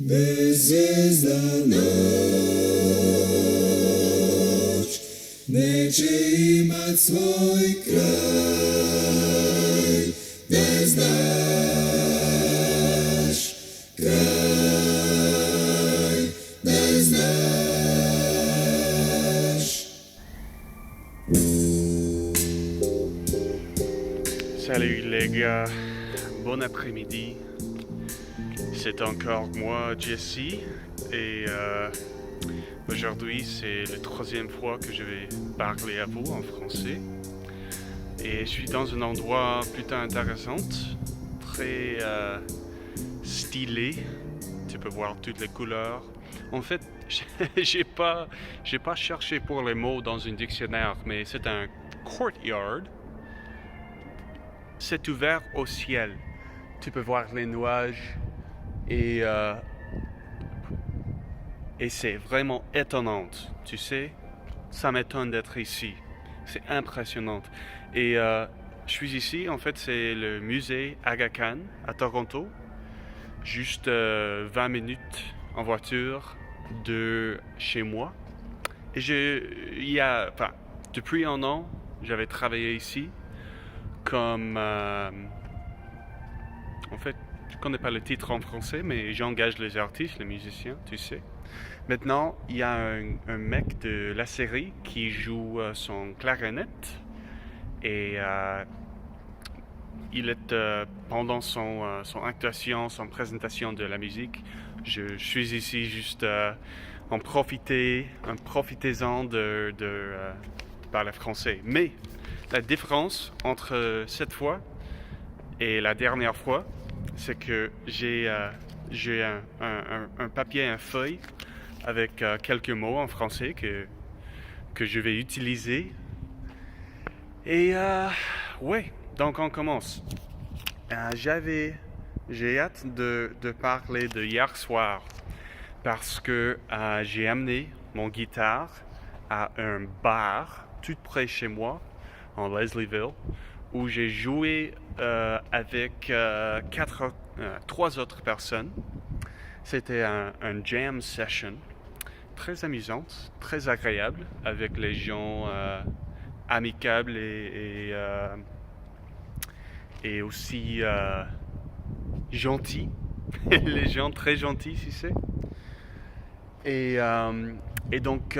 This is the noc, neće imat svoj kraj, da znaš, kraj, da znaš. Salut les gars, bon après-midi. C'est encore moi, Jesse, et aujourd'hui c'est la troisième fois que je vais parler à vous en français. Et je suis dans un endroit plutôt intéressant, très stylé. Tu peux voir toutes les couleurs. En fait, j'ai pas cherché pour les mots dans un dictionnaire, mais c'est un courtyard. C'est ouvert au ciel. Tu peux voir les nuages et c'est vraiment étonnant. Tu sais, ça m'étonne d'être ici. C'est impressionnant. Et je suis ici, en fait, c'est le musée Aga Khan à Toronto. Juste 20 minutes en voiture de chez moi. Et depuis un an, j'avais travaillé ici comme en fait, je ne connais pas le titre en français, mais j'engage les artistes, les musiciens, tu sais. Maintenant, il y a un mec de la série qui joue son clarinette et il est pendant son actuation, son présentation de la musique. Je suis ici juste en profitez-en de parler français. Mais la différence entre cette fois et la dernière fois, c'est que j'ai un papier, un feuille avec quelques mots en français que je vais utiliser. Et ouais, donc on commence. J'ai hâte de parler de hier soir parce que j'ai amené mon guitare à un bar tout près de chez moi, en Leslieville, où j'ai joué avec trois autres personnes. C'était un jam session très amusante, très agréable, avec les gens amicables et aussi gentils. Les gens très gentils, si c'est. Et donc,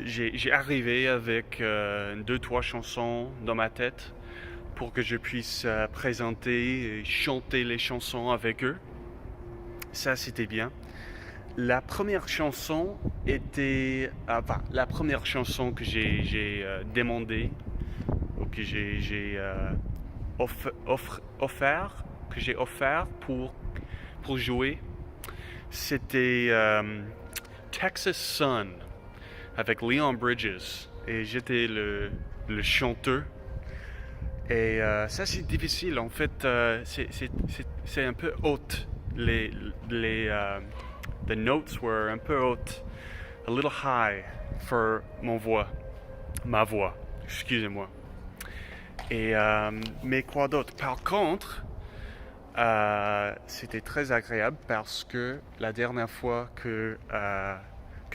j'ai arrivé avec 2-3 chansons dans ma tête pour que je puisse présenter et chanter les chansons avec eux. Ça, c'était bien. La première chanson était... la première chanson que j'ai demandé, ou que j'ai offert pour jouer, c'était Texas Sun avec Leon Bridges. Et j'étais le chanteur. Et ça, c'est difficile. En fait, c'est un peu haute. The notes were un peu hautes. A little high for ma voix. Excusez-moi. Et mais quoi d'autre? Par contre, c'était très agréable parce que la dernière fois que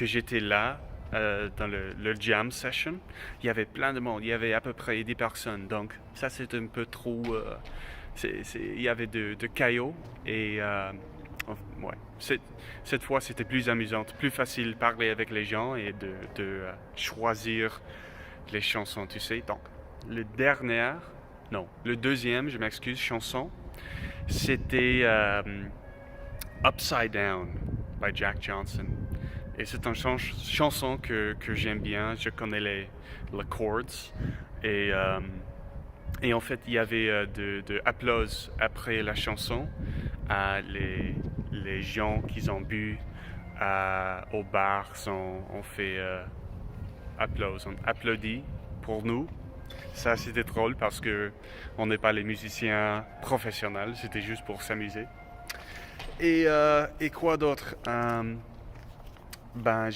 j'étais là, dans le jam session, il y avait plein de monde, il y avait à peu près 10 personnes, donc ça c'est un peu trop, il y avait de chaos et ouais, cette fois c'était plus amusant, plus facile de parler avec les gens et de choisir les chansons, tu sais. Donc le deuxième, je m'excuse, chanson, c'était Upside Down by Jack Johnson. Et c'est une chanson que j'aime bien. Je connais les chords. Et en fait, il y avait de applause après la chanson. Les gens qui ont bu au bar ont fait applause. On applaudit pour nous. Ça, c'était drôle parce que on n'est pas les musiciens professionnels. C'était juste pour s'amuser. Et quoi d'autre?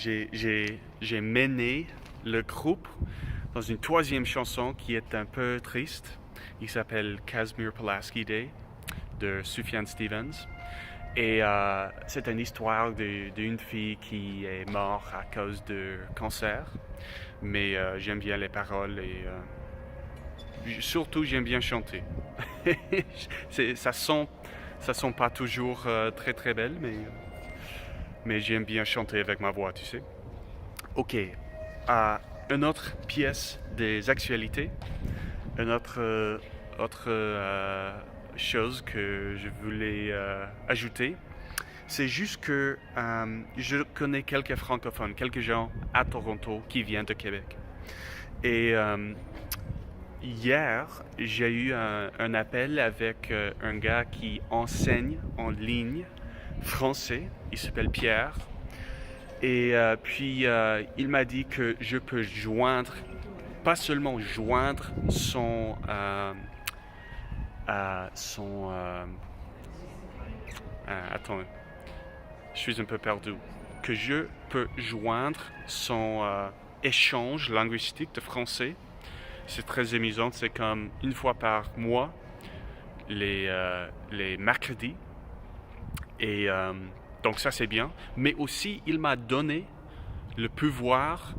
J'ai mené le groupe dans une troisième chanson qui est un peu triste. Il s'appelle Kazimir Pulaski Day de Sufjan Stevens. Et c'est une histoire d'une fille qui est morte à cause de cancer. Mais j'aime bien les paroles et surtout j'aime bien chanter. Ça sent pas toujours très très belle, mais j'aime bien chanter avec ma voix, tu sais. Ok, une autre pièce des actualités, une autre chose que je voulais ajouter, c'est juste que je connais quelques francophones, quelques gens à Toronto qui viennent de Québec. Et hier, j'ai eu un appel avec un gars qui enseigne en ligne français. Il s'appelle Pierre. Et puis, il m'a dit que je peux joindre, pas seulement joindre attends, je suis un peu perdu. Que je peux joindre son échange linguistique de français. C'est très amusant, c'est comme une fois par mois, les mercredis. Et donc ça c'est bien. Mais aussi, il m'a donné le pouvoir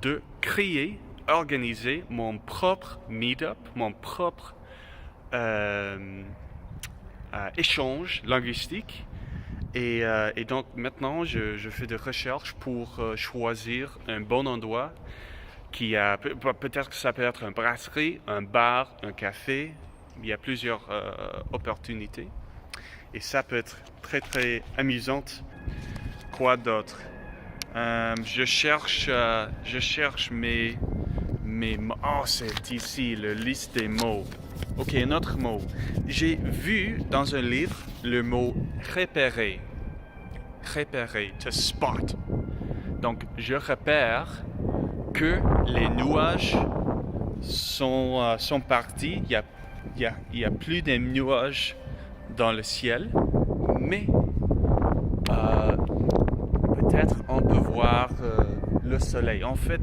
de créer, organiser mon propre meet-up, mon propre échange linguistique. Et donc maintenant, je fais des recherches pour choisir un bon endroit qui a, peut-être que ça peut être une brasserie, un bar, un café. Il y a plusieurs opportunités. Et ça peut être très très amusant. Quoi d'autre? Je cherche mes oh, c'est ici, la liste des mots. Ok, un autre mot. J'ai vu dans un livre le mot repérer. Repérer, to spot. Donc, je repère que les nuages sont partis. Il y a plus de nuages dans le ciel, mais peut-être on peut voir le soleil. En fait,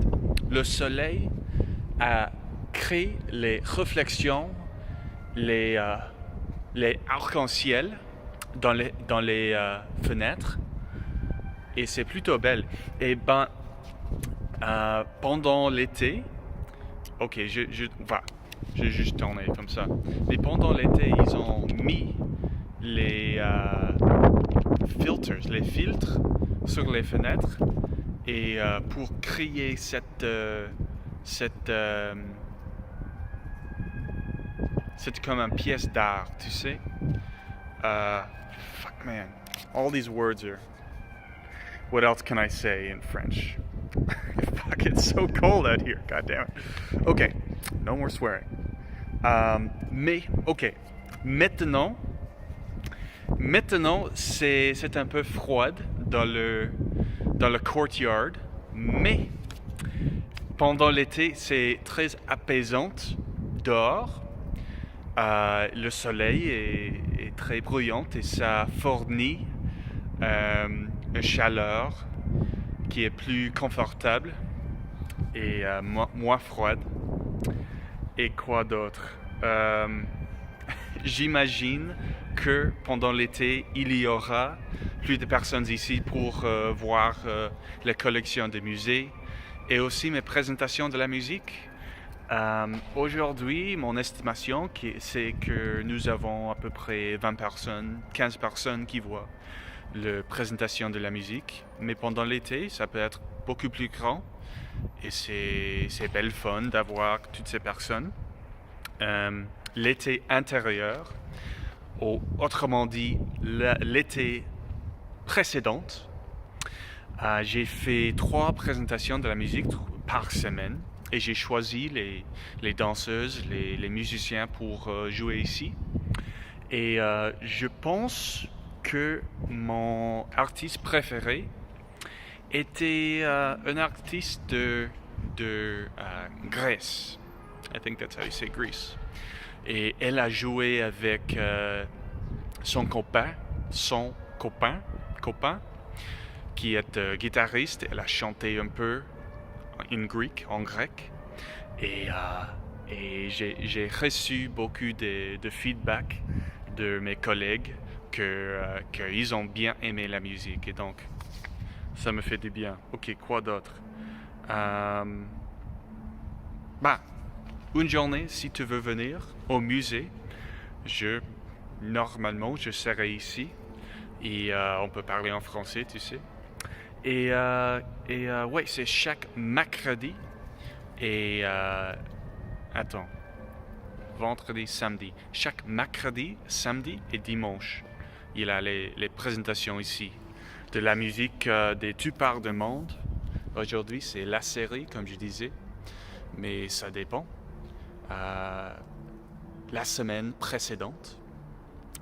le soleil a créé les réflexions, les arcs-en-ciel dans les fenêtres, et c'est plutôt belle. Et pendant l'été, ok, j'ai juste tourné comme ça. Mais pendant l'été, ils ont mis les filtres sur les fenêtres et pour créer cette comme une pièce d'art, tu sais. Fuck man, all these words are. What else can I say in French? Fuck, it's so cold out here. God damn it. Okay, no more swearing. Mais ok, maintenant c'est un peu froid dans le courtyard, mais pendant l'été c'est très apaisant dehors. Le soleil est très bruyant et ça fournit une chaleur qui est plus confortable et moins froide. Et quoi d'autre? J'imagine que pendant l'été, il y aura plus de personnes ici pour voir la collection des musées et aussi mes présentations de la musique. Aujourd'hui, mon estimation, c'est que nous avons à peu près 20 personnes, 15 personnes qui voient la présentation de la musique. Mais pendant l'été, ça peut être beaucoup plus grand et c'est belle fun d'avoir toutes ces personnes. L'été intérieur, ou autrement dit, l'été précédent, j'ai fait 3 présentations de la musique par semaine. Et j'ai choisi les danseuses, les musiciens pour jouer ici. Et je pense que mon artiste préféré était un artiste de Grèce. I think that's how you say Greece. Et elle a joué avec son copain, qui est guitariste. Elle a chanté un peu en grec, et j'ai reçu beaucoup de feedback de mes collègues qu'ils ont bien aimé la musique. Et donc, ça me fait du bien. Ok, quoi d'autre? Une journée, si tu veux venir au musée, normalement, je serai ici. Et on peut parler en français, tu sais. Et ouais, c'est chaque mercredi. Et attends, vendredi, samedi. Chaque mercredi, samedi et dimanche, il y a les présentations ici de la musique des deux parts du monde. Aujourd'hui, c'est la série, comme je disais, mais ça dépend. La semaine précédente,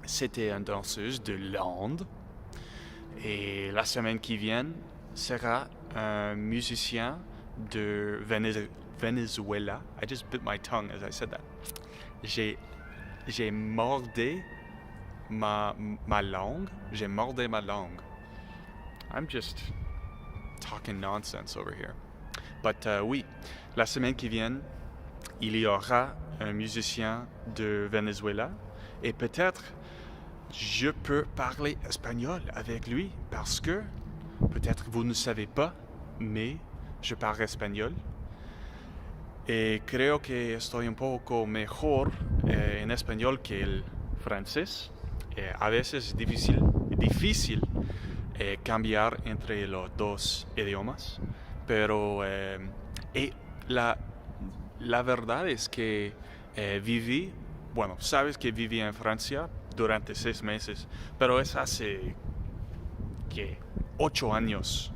c'était une danseuse de l'Inde. Et la semaine qui vient sera un musicien de Venezuela. I just bit my tongue as I said that. J'ai mordé ma langue. J'ai mordé ma langue. I'm just talking nonsense over here. But oui, la semaine qui vient, il y aura un musicien de Venezuela et peut-être je peux parler espagnol avec lui parce que peut-être vous ne savez pas, mais je parle espagnol. Y creo que estoy un poco mejor en español que el francés. A veces es difícil cambiar entre los dos idiomas, pero la verdad es que sabes que viví en Francia durante 6 meses, pero es hace 8 años,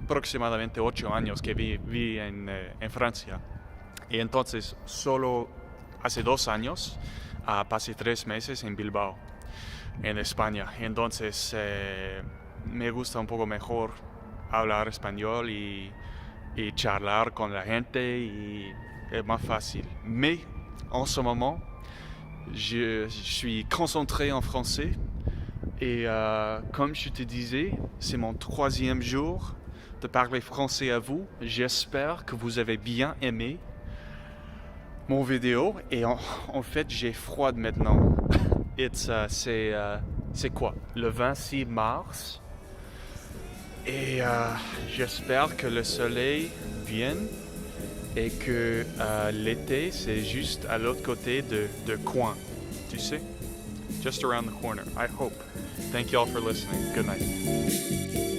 aproximadamente 8 años que viví en Francia. Y entonces solo hace 2 años pasé 3 meses en Bilbao, en España. Entonces me gusta un poco mejor hablar español y charlar con la gente y es más fácil. Mais en ce moment, je suis concentré en français et comme je te disais, c'est mon 3e jour de parler français à vous. J'espère que vous avez bien aimé mon vidéo et en fait j'ai froid maintenant. C'est quoi? Le 26 mars et j'espère que le soleil vienne et que l'été c'est juste à l'autre côté de coin, tu sais? Just around the corner, I hope. Thank you all for listening. Good night.